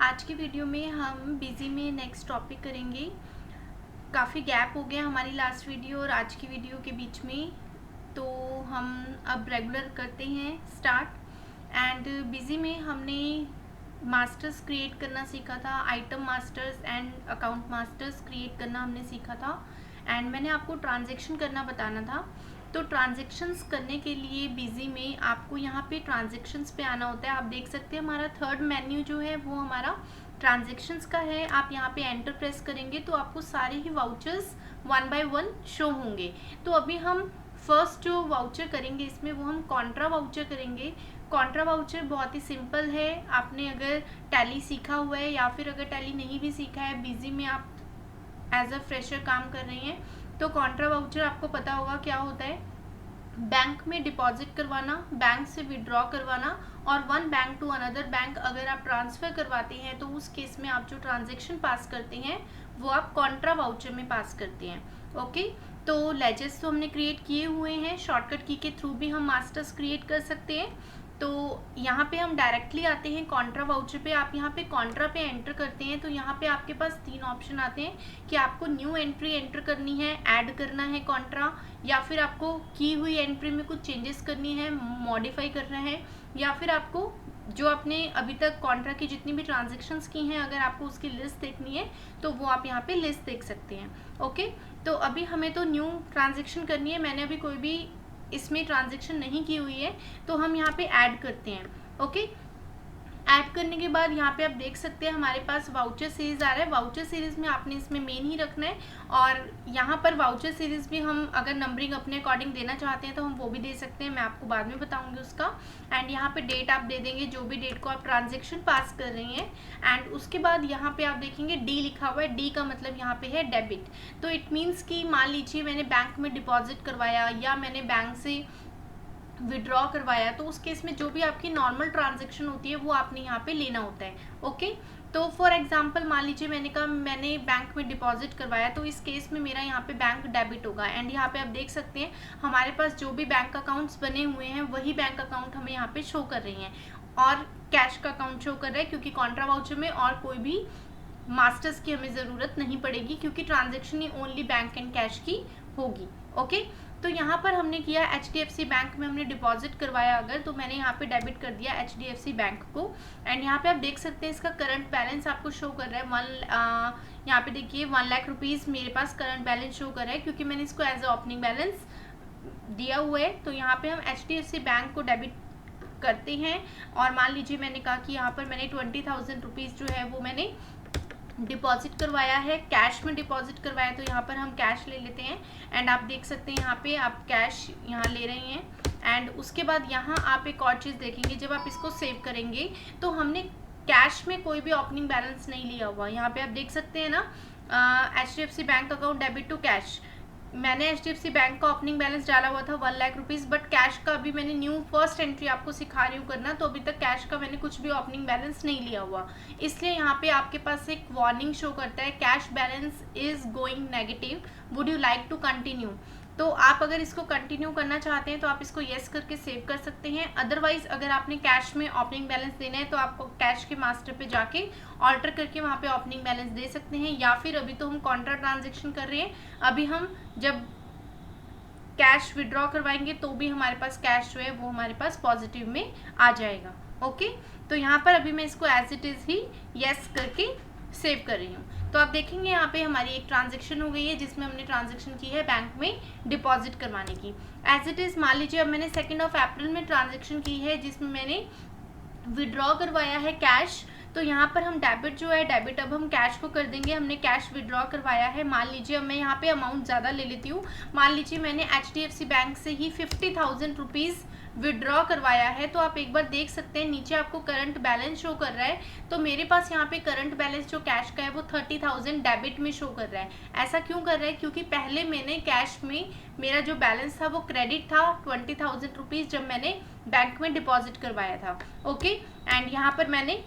आज की वीडियो में हम बिजी में नेक्स्ट टॉपिक करेंगे। काफ़ी गैप हो गया हमारी लास्ट वीडियो और आज की वीडियो के बीच में, तो हम अब रेगुलर करते हैं स्टार्ट। एंड बिजी में हमने मास्टर्स क्रिएट करना सीखा था, item masters and account masters create करना हमने सीखा था। एंड मैंने आपको ट्रांजैक्शन करना बताना था। तो ट्रांजैक्शंस करने के लिए बिजी में आपको यहाँ पे ट्रांजैक्शंस पे आना होता है। आप देख सकते हैं हमारा थर्ड मेन्यू जो है वो हमारा ट्रांजैक्शंस का है। आप यहाँ पे एंटर प्रेस करेंगे तो आपको सारे ही vouchers one by one show होंगे। तो अभी हम फर्स्ट जो वाउचर करेंगे इसमें वो हम कॉन्ट्रा वाउचर करेंगे। कॉन्ट्रा वाउचर बहुत ही सिंपल है। आपने अगर टैली सीखा हुआ है या फिर अगर टैली नहीं भी सीखा है, बिजी में आप एज अ फ्रेशर काम कर रहे हैं, तो कॉन्ट्रा वाउचर आपको पता होगा क्या होता है। बैंक में डिपॉजिट करवाना, बैंक से विड्रॉ करवाना और one bank to another bank अगर आप ट्रांसफ़र करवाते हैं तो उस केस में आप जो ट्रांजैक्शन पास करते हैं वो आप कॉन्ट्रा वाउचर में पास करते हैं। ओके, तो लेजेस तो हमने क्रिएट किए हुए हैं, शॉर्टकट की के थ्रू भी हम मास्टर्स क्रिएट कर सकते हैं। तो यहाँ पे हम डायरेक्टली आते हैं कॉन्ट्रा वाउचर पे। आप यहाँ पे कॉन्ट्रा पे एंटर करते हैं तो यहाँ पे आपके पास तीन ऑप्शन आते हैं कि आपको न्यू एंट्री एंटर करनी है, ऐड करना है कॉन्ट्रा, या फिर आपको की हुई एंट्री में कुछ चेंजेस करनी है, मॉडिफाई करना है, या फिर आपको जो आपने अभी तक कॉन्ट्रा की जितनी भी ट्रांजेक्शन्स की हैं अगर आपको उसकी लिस्ट देखनी है तो वो आप यहाँ पे लिस्ट देख सकते हैं। ओके, तो अभी हमें तो न्यू ट्रांजेक्शन करनी है। मैंने अभी कोई भी इसमें ट्रांजैक्शन नहीं की हुई है तो हम यहाँ पे ऐड करते हैं। ओके, ऐड करने के बाद यहाँ पे आप देख सकते हैं हमारे पास वाउचर सीरीज आ रहा है। वाउचर सीरीज में आपने इसमें मेन ही रखना है और यहाँ पर वाउचर सीरीज भी हम अगर नंबरिंग अपने अकॉर्डिंग देना चाहते हैं तो हम वो भी दे सकते हैं, मैं आपको बाद में बताऊंगी उसका। एंड यहाँ पे डेट आप दे देंगे, जो भी डेट को आप ट्रांजेक्शन पास कर रहे हैं। एंड उसके बाद यहाँ पे आप देखेंगे डी लिखा हुआ है। डी का मतलब यहाँ पे है डेबिट। तो इट मीन्स कि मान लीजिए मैंने बैंक में डिपॉजिट करवाया या मैंने बैंक से विड्रॉ करवाया, तो उस केस में जो भी आपकी नॉर्मल ट्रांजैक्शन होती है वो आपने यहाँ पे लेना होता है। ओके, तो फॉर एग्जांपल मान लीजिए मैंने बैंक में डिपॉजिट करवाया, तो इस केस में मेरा यहाँ पे बैंक डेबिट होगा। एंड यहाँ पे आप देख सकते हैं हमारे पास जो भी बैंक अकाउंट्स बने हुए हैं वही बैंक अकाउंट हमें यहाँ पे शो कर रही हैं और कैश का अकाउंट शो कर रहा है, क्योंकि कॉन्ट्रा वाउचर में और कोई भी मास्टर्स की हमें ज़रूरत नहीं पड़ेगी क्योंकि transaction he only bank and cash की होगी। ओके, तो यहाँ पर हमने किया HDFC बैंक में हमने डिपॉजिट करवाया अगर, तो मैंने यहाँ पे डेबिट कर दिया HDFC बैंक को। एंड यहाँ पे आप देख सकते हैं इसका करंट बैलेंस आपको शो कर रहा है यहाँ पे देखिए 1 लाख रुपीज़ मेरे पास करंट बैलेंस शो कर रहा है क्योंकि मैंने इसको एज अ ओपनिंग बैलेंस दिया हुआ है। तो यहाँ पे हम HDFC बैंक को डेबिट करते हैं और मान लीजिए मैंने कहा कि यहाँ पर मैंने 20,000 रुपीज़ जो है वो मैंने डिपॉजिट करवाया है, कैश में डिपॉजिट करवाया, तो यहाँ पर हम कैश ले लेते हैं। एंड आप देख सकते हैं यहाँ पे आप कैश यहाँ ले रहे हैं। एंड उसके बाद यहाँ आप एक और चीज़ देखेंगे, जब आप इसको सेव करेंगे तो हमने कैश में कोई भी ओपनिंग बैलेंस नहीं लिया हुआ। यहाँ पे आप देख सकते हैं ना HDFC bank account debit to cash, मैंने HDFC बैंक का ओपनिंग बैलेंस डाला हुआ था 1 लाख रुपीज़, बट कैश का अभी मैंने न्यू फर्स्ट एंट्री आपको सिखा रही हूँ करना, तो अभी तक कैश का मैंने कुछ भी ओपनिंग बैलेंस नहीं लिया हुआ। इसलिए यहाँ पे आपके पास एक वार्निंग शो करता है cash balance is going negative, would you like to continue. तो आप अगर इसको कंटिन्यू करना चाहते हैं तो आप इसको येस करके सेव कर सकते हैं। अदरवाइज अगर आपने कैश में ओपनिंग बैलेंस देना है तो आपको कैश के मास्टर पे जाके ऑल्टर करके वहाँ पे ओपनिंग बैलेंस दे सकते हैं, या फिर अभी तो हम कॉन्ट्रा ट्रांजेक्शन कर रहे हैं, अभी हम जब कैश विड्रॉ करवाएंगे तो भी हमारे पास कैश जो है वो हमारे पास पॉजिटिव में आ जाएगा। ओके, तो यहाँ पर अभी मैं इसको एज इट इज़ ही येस करके सेव कर रही हूँ। तो आप देखेंगे यहाँ पे हमारी एक ट्रांजैक्शन हो गई है जिसमें हमने ट्रांजैक्शन की है बैंक में डिपॉजिट करवाने की। एज इट इज़ मान लीजिए अब मैंने 2 अप्रैल में ट्रांजैक्शन की है जिसमें मैंने विड्रॉ करवाया है कैश, तो यहाँ पर हम डेबिट जो है डेबिट अब हम कैश को कर देंगे। हमने कैश विड्रॉ करवाया है, मान लीजिए अब मैं यहाँ पे अमाउंट ज़्यादा ले लेती हूँ, मान लीजिए मैंने HDFC बैंक से ही 50,000 रुपीज़ विड्रॉ करवाया है। तो आप एक बार देख सकते हैं नीचे आपको करंट बैलेंस शो कर रहा है, तो मेरे पास यहाँ पे करंट बैलेंस जो कैश का है वो 30,000 डेबिट में शो कर रहा है। ऐसा क्यों कर रहा है? क्योंकि पहले मैंने कैश में मेरा जो बैलेंस था वो क्रेडिट था 20,000 रुपीज़ जब मैंने बैंक में डिपॉजिट करवाया था। ओके, एंड यहाँ पर मैंने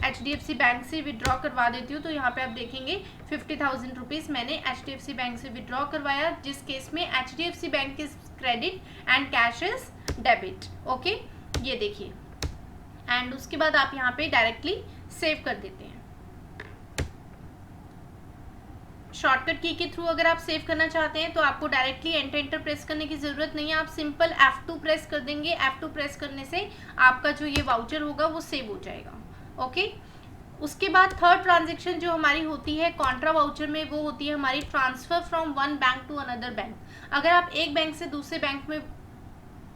HDFC बैंक से विड्रॉ करवा देती हूँ, तो यहाँ पे आप देखेंगे 50,000 रुपीज़ मैंने HDFC बैंक से विड्रॉ करवाया, जिस केस में HDFC bank is credit and cash is debit. Okay, ये देखिए। एंड उसके बाद आप यहाँ पे डायरेक्टली सेव कर देते हैं। शॉर्टकट की के थ्रू अगर आप सेव करना चाहते हैं तो आपको डायरेक्टली एंटर प्रेस करने की ज़रूरत नहीं है, आप सिंपल F2 प्रेस कर देंगे। F2 प्रेस करने से आपका जो ये वाउचर होगा वो सेव हो जाएगा। ओके, उसके बाद थर्ड ट्रांजेक्शन जो हमारी होती है कॉन्ट्रा वाउचर में, वो होती है हमारी transfer from one bank to another bank. अगर आप एक बैंक से दूसरे बैंक में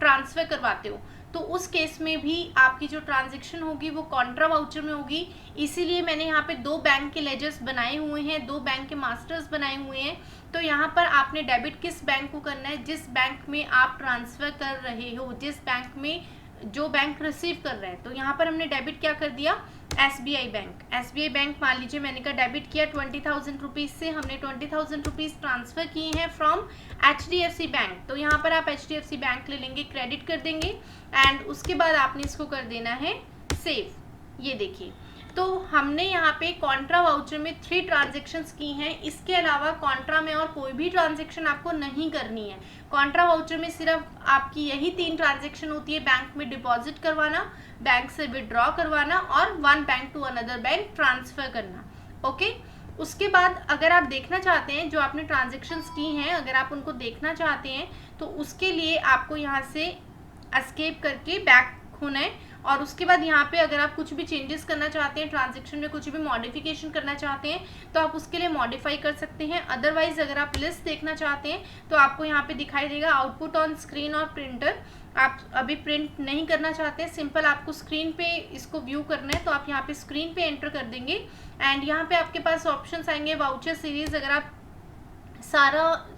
ट्रांसफ़र करवाते हो तो उस केस में भी आपकी जो ट्रांजैक्शन होगी वो कॉन्ट्रा वाउचर में होगी। इसीलिए मैंने यहाँ पे 2 बैंक के लेजर्स बनाए हुए हैं, 2 बैंक के मास्टर्स बनाए हुए हैं। तो यहाँ पर आपने डेबिट किस बैंक को करना है, जिस बैंक में आप ट्रांसफ़र कर रहे हो, जिस बैंक में जो बैंक रिसीव कर रहा है। तो यहाँ पर हमने डेबिट क्या कर दिया, SBI बैंक। SBI बैंक मान लीजिए मैंने कहा डेबिट किया 20,000 रुपीज़ से, हमने 20,000 रुपीज़ ट्रांसफ़र किए हैं फ्रॉम HDFC बैंक। तो यहाँ पर आप HDFC बैंक ले लेंगे, क्रेडिट कर देंगे एंड उसके बाद आपने इसको कर देना है सेव। ये देखिए, तो हमने यहाँ पे कॉन्ट्रा वाउचर में 3 ट्रांजेक्शन्स की हैं। इसके अलावा कॉन्ट्रा में और कोई भी ट्रांजेक्शन आपको नहीं करनी है। कॉन्ट्रा वाउचर में सिर्फ आपकी यही 3 ट्रांजेक्शन होती है, बैंक में डिपॉजिट करवाना, बैंक से विड्रॉ करवाना और one bank to another bank transfer करना। ओके, उसके बाद अगर आप देखना चाहते हैं जो आपने ट्रांजेक्शन्स की हैं, अगर आप उनको देखना चाहते हैं तो उसके लिए आपको यहाँ से एस्केप करके बैक होना है और उसके बाद यहाँ पे अगर आप कुछ भी चेंजेस करना चाहते हैं, ट्रांजैक्शन में कुछ भी मॉडिफिकेशन करना चाहते हैं तो आप उसके लिए मॉडिफाई कर सकते हैं। अदरवाइज अगर आप लिस्ट देखना चाहते हैं तो आपको यहाँ पे दिखाई देगा आउटपुट ऑन स्क्रीन और प्रिंटर। आप अभी प्रिंट नहीं करना चाहते हैं, सिंपल आपको स्क्रीन पे इसको व्यू करना है तो आप यहाँ पे स्क्रीन पे एंटर कर देंगे एंड यहाँ पे आपके पास ऑप्शंस आएंगे वाउचर सीरीज। अगर आप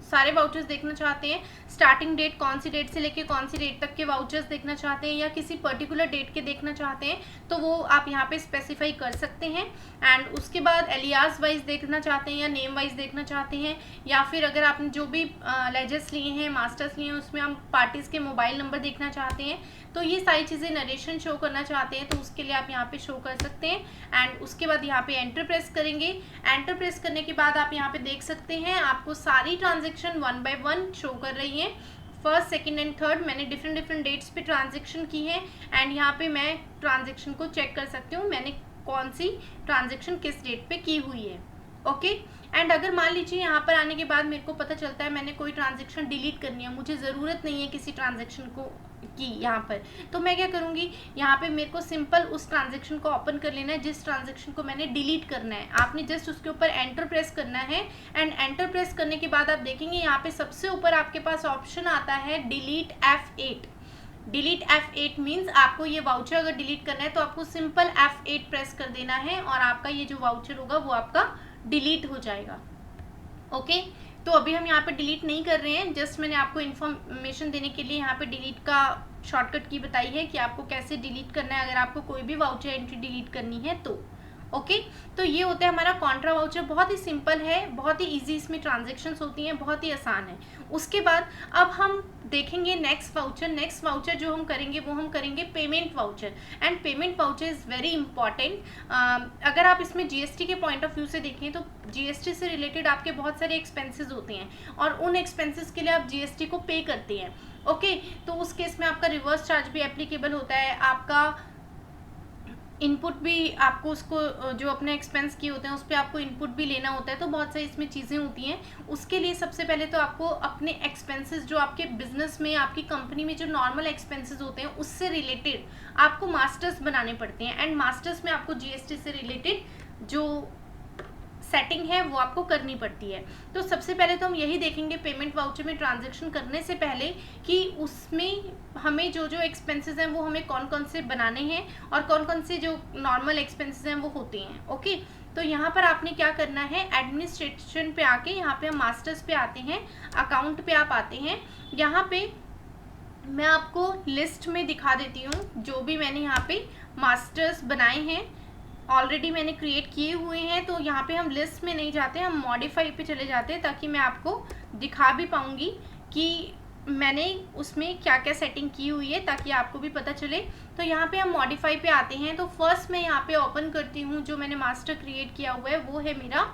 सारे वाउचर्स देखना चाहते हैं, स्टार्टिंग डेट कौन सी डेट से लेके कौन सी डेट तक के वाउचर्स देखना चाहते हैं या किसी पर्टिकुलर डेट के देखना चाहते हैं तो वो आप यहाँ पे स्पेसिफाई कर सकते हैं। एंड उसके बाद एलियास वाइज देखना चाहते हैं या नेम वाइज देखना चाहते हैं या फिर अगर आपने जो भी लेजर्स लिए हैं, मास्टर्स लिए हैं, उसमें हम पार्टीज़ के मोबाइल नंबर देखना चाहते हैं तो ये सारी चीज़ें नरेशन शो करना चाहते हैं तो उसके लिए आप यहाँ पे शो कर सकते हैं। एंड उसके बाद यहाँ पे एंटर प्रेस करेंगे। एंटर प्रेस करने के बाद आप यहाँ पे देख सकते हैं आपको सारी ट्रांजैक्शन 1 बाय 1 शो कर रही हैं। फर्स्ट, सेकंड एंड थर्ड मैंने डिफरेंट डेट्स पे ट्रांजैक्शन की है एंड यहाँ पे मैं ट्रांजैक्शन को चेक कर सकती हूँ मैंने कौन सी ट्रांजैक्शन किस डेट पे की हुई है। ओके, एंड अगर मान लीजिए यहाँ पर आने के बाद मेरे को पता चलता है मैंने कोई ट्रांजैक्शन डिलीट करनी है, मुझे ज़रूरत नहीं है किसी ट्रांजैक्शन को की यहाँ पर, तो मैं क्या करूँगी, यहाँ पे मेरे को सिंपल उस ट्रांजैक्शन को ओपन कर लेना है जिस ट्रांजैक्शन को मैंने डिलीट करना है। आपने जस्ट उसके ऊपर एंटर प्रेस करना है एंड एंटर प्रेस करने के बाद आप देखेंगे यहाँ पे सबसे ऊपर आपके पास ऑप्शन आता है delete F8। Delete F8 means आपको ये वाउचर अगर डिलीट करना है तो आपको सिंपल F8 प्रेस कर देना है और आपका ये जो वाउचर होगा वो आपका डिलीट हो जाएगा। ओके, तो अभी हम यहाँ पे डिलीट नहीं कर रहे हैं, जस्ट मैंने आपको इन्फॉर्मेशन देने के लिए यहाँ पे डिलीट का शॉर्टकट की बताई है कि आपको कैसे डिलीट करना है अगर आपको कोई भी वाउचर एंट्री डिलीट करनी है तो। ओके, तो ये होता है हमारा कॉन्ट्रा वाउचर, बहुत ही सिंपल है, बहुत ही इजी इसमें ट्रांजैक्शंस होती हैं, बहुत ही आसान है। उसके बाद अब हम देखेंगे नेक्स्ट वाउचर। नेक्स्ट वाउचर जो हम करेंगे वो हम करेंगे payment voucher and payment voucher is very important. अगर आप इसमें GST के पॉइंट ऑफ व्यू से देखें तो GST से रिलेटेड आपके बहुत सारे एक्सपेंसेस होते हैं और उन एक्सपेंसेस के लिए आप GST को पे करते हैं। ओके, तो उस केस में आपका रिवर्स चार्ज भी एप्लीकेबल होता है, आपका इनपुट भी आपको उसको जो अपने एक्सपेंस किए होते हैं उस पर आपको इनपुट भी लेना होता है, तो बहुत सारी इसमें चीज़ें होती हैं। उसके लिए सबसे पहले तो आपको अपने एक्सपेंसेस जो आपके बिजनेस में आपकी कंपनी में जो नॉर्मल एक्सपेंसेस होते हैं उससे रिलेटेड आपको मास्टर्स बनाने पड़ते हैं एंड मास्टर्स में आपको GST से रिलेटेड जो सेटिंग है वो आपको करनी पड़ती है। तो सबसे पहले तो हम यही देखेंगे पेमेंट वाउचर में ट्रांजैक्शन करने से पहले कि उसमें हमें जो जो एक्सपेंसेस हैं वो हमें कौन कौन से बनाने हैं और कौन कौन से जो नॉर्मल एक्सपेंसेस हैं वो होते हैं। ओके, तो यहाँ पर आपने क्या करना है, एडमिनिस्ट्रेशन पे आके यहाँ पे हम मास्टर्स पे आते हैं, अकाउंट पे आप आते हैं। यहाँ पे मैं आपको लिस्ट में दिखा देती हूँ जो भी मैंने यहाँ पे मास्टर्स बनाए हैं, ऑलरेडी मैंने क्रिएट किए हुए हैं। तो यहाँ पे हम लिस्ट में नहीं जाते, हम मॉडिफाई पे चले जाते हैं ताकि मैं आपको दिखा भी पाऊँगी कि मैंने उसमें क्या क्या सेटिंग की हुई है ताकि आपको भी पता चले। तो यहाँ पे हम मॉडिफाई पे आते हैं। तो फर्स्ट मैं यहाँ पे ओपन करती हूँ, जो मैंने मास्टर क्रिएट किया हुआ है वो है मेरा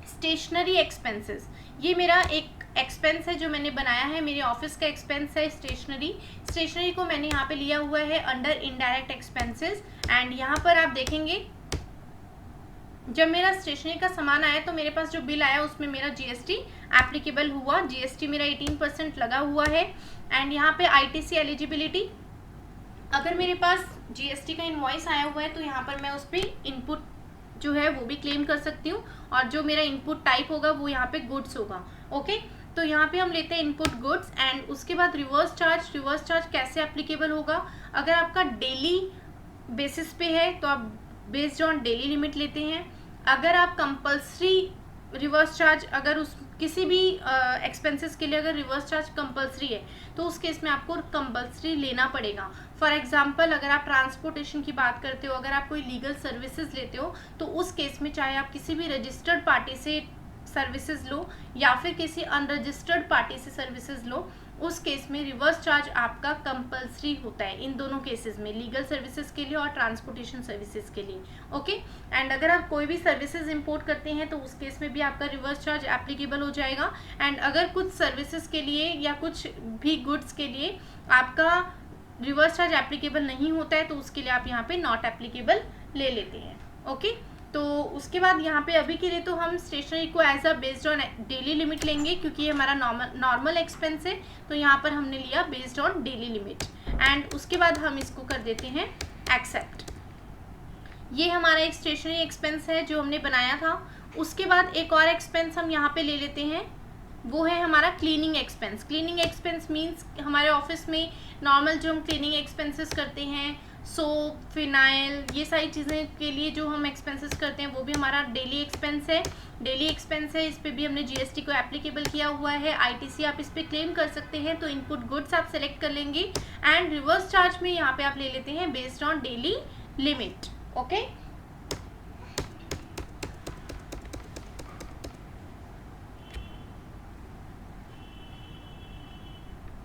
स्टेशनरी एक्सपेंसेस। ये मेरा एक एक्सपेंस है जो मैंने बनाया है, मेरे ऑफिस का एक्सपेंस है स्टेशनरी को मैंने यहाँ पे लिया हुआ है अंडर इनडायरेक्ट एक्सपेंसेस। एंड यहाँ पर आप देखेंगे जब मेरा स्टेशनरी का सामान आया तो मेरे पास जो बिल आया उसमें मेरा जीएसटी एप्लीकेबल हुआ, जीएसटी मेरा 18% लगा हुआ है। एंड यहाँ पे आईटीसी एलिजिबिलिटी, अगर मेरे पास जीएसटी का इनवॉइस आया हुआ है तो यहाँ पर मैं उस पर इनपुट जो है वो भी क्लेम कर सकती हूँ, और जो मेरा इनपुट टाइप होगा वो यहाँ पे गुड्स होगा। ओके, तो यहाँ पे हम लेते हैं इनपुट गुड्स। एंड उसके बाद रिवर्स चार्ज। रिवर्स चार्ज कैसे एप्लीकेबल होगा? अगर आपका डेली बेसिस पे है तो आप बेस्ड ऑन डेली लिमिट लेते हैं। अगर आप कंपल्सरी रिवर्स चार्ज, अगर उस किसी भी एक्सपेंसेस के लिए अगर रिवर्स चार्ज कंपल्सरी है तो उस केस में आपको कंपल्सरी लेना पड़ेगा। फॉर एग्जांपल, अगर आप ट्रांसपोर्टेशन की बात करते हो, अगर आप कोई लीगल सर्विसेज लेते हो तो उस केस में चाहे आप किसी भी रजिस्टर्ड पार्टी से सर्विसेज लो या फिर किसी अनरजिस्टर्ड पार्टी से सर्विसेज लो, उस केस में रिवर्स चार्ज आपका कंपल्सरी होता है, इन दोनों केसेस में, लीगल सर्विसेज के लिए और ट्रांसपोर्टेशन सर्विसेज के लिए। ओके, एंड अगर आप कोई भी सर्विसेज इंपोर्ट करते हैं तो उस केस में भी आपका रिवर्स चार्ज एप्लीकेबल हो जाएगा। एंड अगर कुछ सर्विसेज के लिए या कुछ भी गुड्स के लिए आपका रिवर्स चार्ज एप्लीकेबल नहीं होता है तो उसके लिए आप यहाँ पे नॉट एप्लीकेबल ले लेते हैं। ओके, तो उसके बाद यहाँ पे अभी के लिए तो हम स्टेशनरी को as a based on daily limit लेंगे, क्योंकि ये हमारा नॉर्मल एक्सपेंस है, तो यहाँ पर हमने लिया based on daily limit. And उसके बाद हम इसको कर देते हैं एक्सेप्ट। ये हमारा एक स्टेशनरी एक्सपेंस है जो हमने बनाया था। उसके बाद एक और एक्सपेंस हम यहाँ पे ले लेते हैं, वो है हमारा cleaning expense. Cleaning expense means हमारे ऑफिस में नॉर्मल जो हम क्लीनिंग एक्सपेंसेस करते हैं, सोप, फिनाइल, ये सारी चीज़ें के लिए जो हम एक्सपेंसेस करते हैं वो भी हमारा डेली एक्सपेंस है। डेली एक्सपेंस है, इस पर भी हमने जीएसटी को एप्लीकेबल किया हुआ है। आईटीसी आप इस पर क्लेम कर सकते हैं, तो इनपुट गुड्स आप सेलेक्ट कर लेंगे। एंड रिवर्स चार्ज में यहाँ पे आप ले लेते हैं based on daily limit. Okay,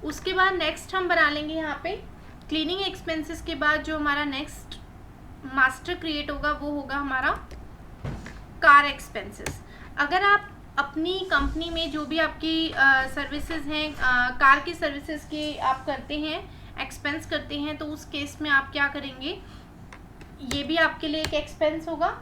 उसके बाद नेक्स्ट हम बना लेंगे यहाँ पे क्लीनिंग एक्सपेंसेस के बाद जो हमारा नेक्स्ट मास्टर क्रिएट होगा वो होगा हमारा कार एक्सपेंसेस। अगर आप अपनी कंपनी में जो भी आपकी सर्विसेज हैं, कार की सर्विसेज की आप करते हैं, एक्सपेंस करते हैं, तो उस केस में आप क्या करेंगे, ये भी आपके लिए एक एक्सपेंस होगा।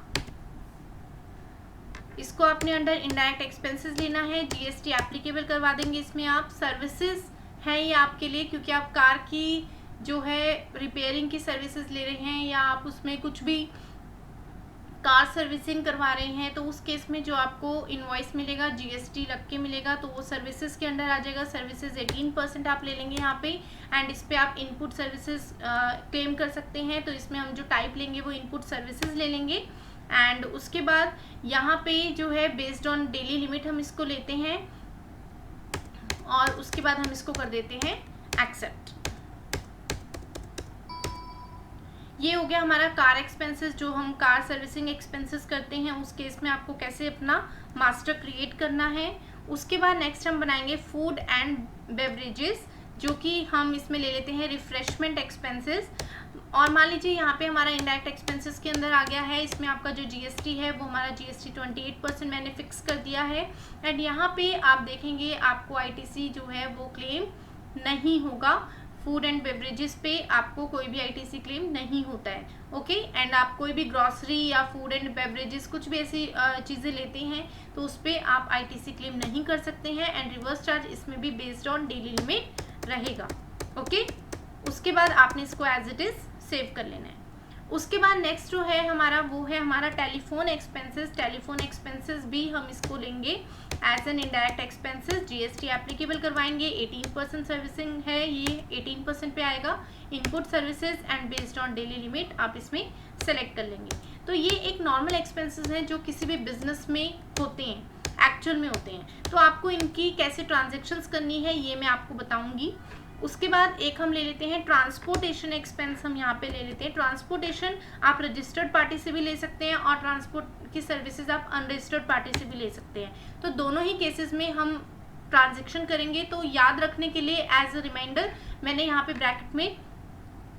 इसको आपने अंडर इनडायरेक्ट एक्सपेंसेस लेना है, जीएसटी एप्लीकेबल करवा देंगे इसमें आप। सर्विसेज है ये आपके लिए, क्योंकि आप कार की जो है रिपेयरिंग की सर्विसेज ले रहे हैं या आप उसमें कुछ भी कार सर्विसिंग करवा रहे हैं, तो उस केस में जो आपको इनवॉइस मिलेगा जीएसटी लग के मिलेगा, तो वो सर्विसेज के अंडर आ जाएगा। सर्विसेज 18% आप ले लेंगे यहाँ पे। एंड इस पे आप इनपुट सर्विसेज क्लेम कर सकते हैं, तो इसमें हम जो टाइप लेंगे वो इनपुट सर्विसेज ले लेंगे। एंड उसके बाद यहाँ पे जो है बेस्ड ऑन डेली लिमिट हम इसको लेते हैं, और उसके बाद हम इसको कर देते हैं एक्सेप्ट। ये हो गया हमारा कार एक्सपेंसेस, जो हम कार सर्विसिंग एक्सपेंसेस करते हैं उस केस में आपको कैसे अपना मास्टर क्रिएट करना है। उसके बाद नेक्स्ट हम बनाएंगे फूड एंड बेवरेजेस, जो कि हम इसमें ले लेते हैं रिफ्रेशमेंट एक्सपेंसेस। और मान लीजिए यहाँ पे हमारा इनडायरेक्ट एक्सपेंसेस के अंदर आ गया है, इसमें आपका जो जीएसटी है वो हमारा जीएसटी 28% मैंने फिक्स कर दिया है। एंड यहाँ पे आप देखेंगे आपको आईटीसी जो है वो क्लेम नहीं होगा। फूड एंड बेवरेजेस पे आपको कोई भी आईटीसी क्लेम नहीं होता है। ओके, एंड आप कोई भी ग्रॉसरी या फूड एंड बेवरेजेस कुछ भी ऐसी चीज़ें लेते हैं तो उस पर आप आईटीसी क्लेम नहीं कर सकते हैं। एंड रिवर्स चार्ज इसमें भी बेस्ड ऑन डेली लिमिट रहेगा। ओके, उसके बाद आपने इसको एज इट इज़ सेव कर लेना है। उसके बाद नेक्स्ट जो है हमारा वो है हमारा टेलीफोन एक्सपेंसेस। टेलीफोन एक्सपेंसेस भी हम इसको लेंगे as an indirect expenses, GST applicable करवाएंगे। 18% सर्विसिंग है, ये 18% पे आएगा। Input services and based on daily limit आप इसमें सेलेक्ट कर लेंगे। तो ये एक नॉर्मल एक्सपेंसेस हैं जो किसी भी बिजनेस में होते हैं, एक्चुअल में होते हैं। तो आपको इनकी कैसे ट्रांजेक्शन्स करनी है ये मैं आपको बताऊँगी। उसके बाद एक हम ले लेते हैं ट्रांसपोर्टेशन एक्सपेंस, हम यहाँ पे ले लेते हैं। ट्रांसपोर्टेशन आप रजिस्टर्ड पार्टी से भी ले सकते हैं और ट्रांसपोर्ट की सर्विसेज आप अनरजिस्टर्ड पार्टी से भी ले सकते हैं। तो दोनों ही केसेस में हम ट्रांजैक्शन करेंगे। तो याद रखने के लिए एज अ रिमाइंडर मैंने यहाँ पे ब्रैकेट में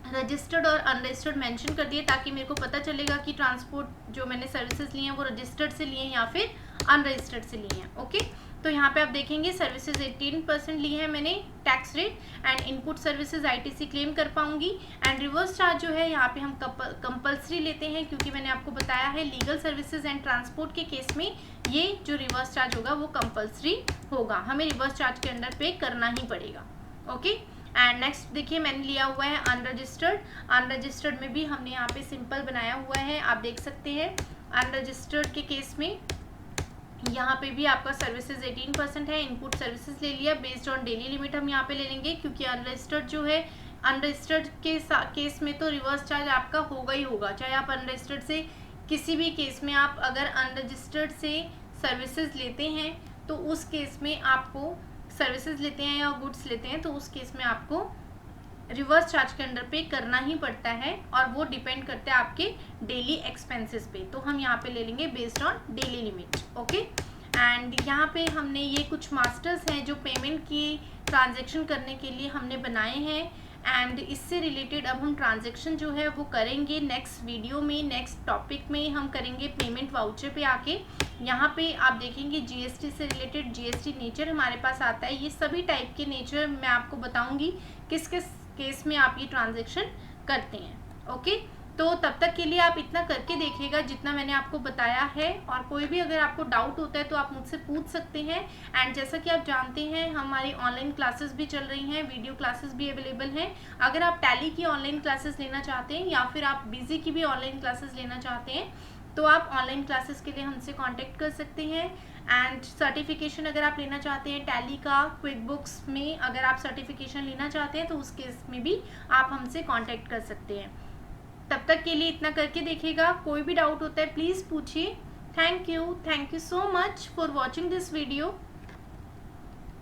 रजिस्टर्ड और अनरजिस्टर्ड मेंशन कर दिए ताकि मेरे को पता चलेगा कि ट्रांसपोर्ट जो मैंने सर्विसेज लिए हैं वो रजिस्टर्ड से लिए हैं या फिर अनरजिस्टर्ड से लिए हैं। ओके, तो यहाँ पे आप देखेंगे सर्विसेज 18% ली है मैंने tax rate, and input services ITC claim कर पाऊंगी। एंड रिवर्स चार्ज जो है यहाँ पे हम कंपल्सरी लेते हैं, क्योंकि मैंने आपको बताया है लीगल सर्विसेज एंड ट्रांसपोर्ट के केस में ये जो रिवर्स चार्ज होगा वो कंपल्सरी होगा, हमें रिवर्स चार्ज के अंडर पे करना ही पड़ेगा। ओके, एंड नेक्स्ट देखिए मैंने लिया हुआ है अनरजिस्टर्ड। अनरजिस्टर्ड में भी हमने यहाँ पे सिंपल बनाया हुआ है, आप देख सकते हैं। अनरजिस्टर्ड के केस में यहाँ पे भी आपका सर्विसेज 18% है, इनपुट सर्विसेज ले लिया, बेस्ड ऑन डेली लिमिट हम यहाँ पे ले लेंगे, क्योंकि अनरजिस्टर्ड जो है अनरजिस्टर्ड के केस में तो रिवर्स चार्ज आपका होगा ही होगा, चाहे आप अनरजिस्टर्ड से किसी भी केस में आप अगर अनरजिस्टर्ड से सर्विसेज लेते हैं तो उस केस में आपको सर्विसेज लेते हैं या गुड्स लेते हैं तो उस केस में आपको रिवर्स चार्ज के अंडर पे करना ही पड़ता है, और वो डिपेंड करता है आपके डेली एक्सपेंसेस पे। तो हम यहाँ पे ले लेंगे based on daily limit. Okay, and यहाँ पे हमने ये कुछ मास्टर्स हैं जो पेमेंट की ट्रांजैक्शन करने के लिए हमने बनाए हैं, एंड इससे रिलेटेड अब हम ट्रांजैक्शन जो है वो करेंगे नेक्स्ट वीडियो में, नेक्स्ट टॉपिक में हम करेंगे पेमेंट वाउचर पे आके। यहाँ पे आप देखेंगे जीएसटी से रिलेटेड जीएसटी नेचर हमारे पास आता है, ये सभी टाइप के नेचर मैं आपको बताऊंगी किस किस केस में आप ये ट्रांजैक्शन करते हैं। ओके, तो तब तक के लिए आप इतना करके देखिएगा जितना मैंने आपको बताया है, और कोई भी अगर आपको डाउट होता है तो आप मुझसे पूछ सकते हैं। एंड जैसा कि आप जानते हैं हमारी ऑनलाइन क्लासेस भी चल रही हैं, वीडियो क्लासेस भी अवेलेबल हैं। अगर आप टैली की ऑनलाइन क्लासेस लेना चाहते हैं या फिर आप बिजी की भी ऑनलाइन क्लासेस लेना चाहते हैं तो आप ऑनलाइन क्लासेस के लिए हमसे कांटेक्ट कर सकते हैं। एंड सर्टिफिकेशन अगर आप लेना चाहते हैं टैली का क्विक बुक्स में, अगर आप सर्टिफिकेशन लेना चाहते हैं तो उस केस में भी आप हमसे कांटेक्ट कर सकते हैं। तब तक के लिए इतना करके देखिएगा, कोई भी डाउट होता है प्लीज़ पूछिए। Thank you so much for watching this video.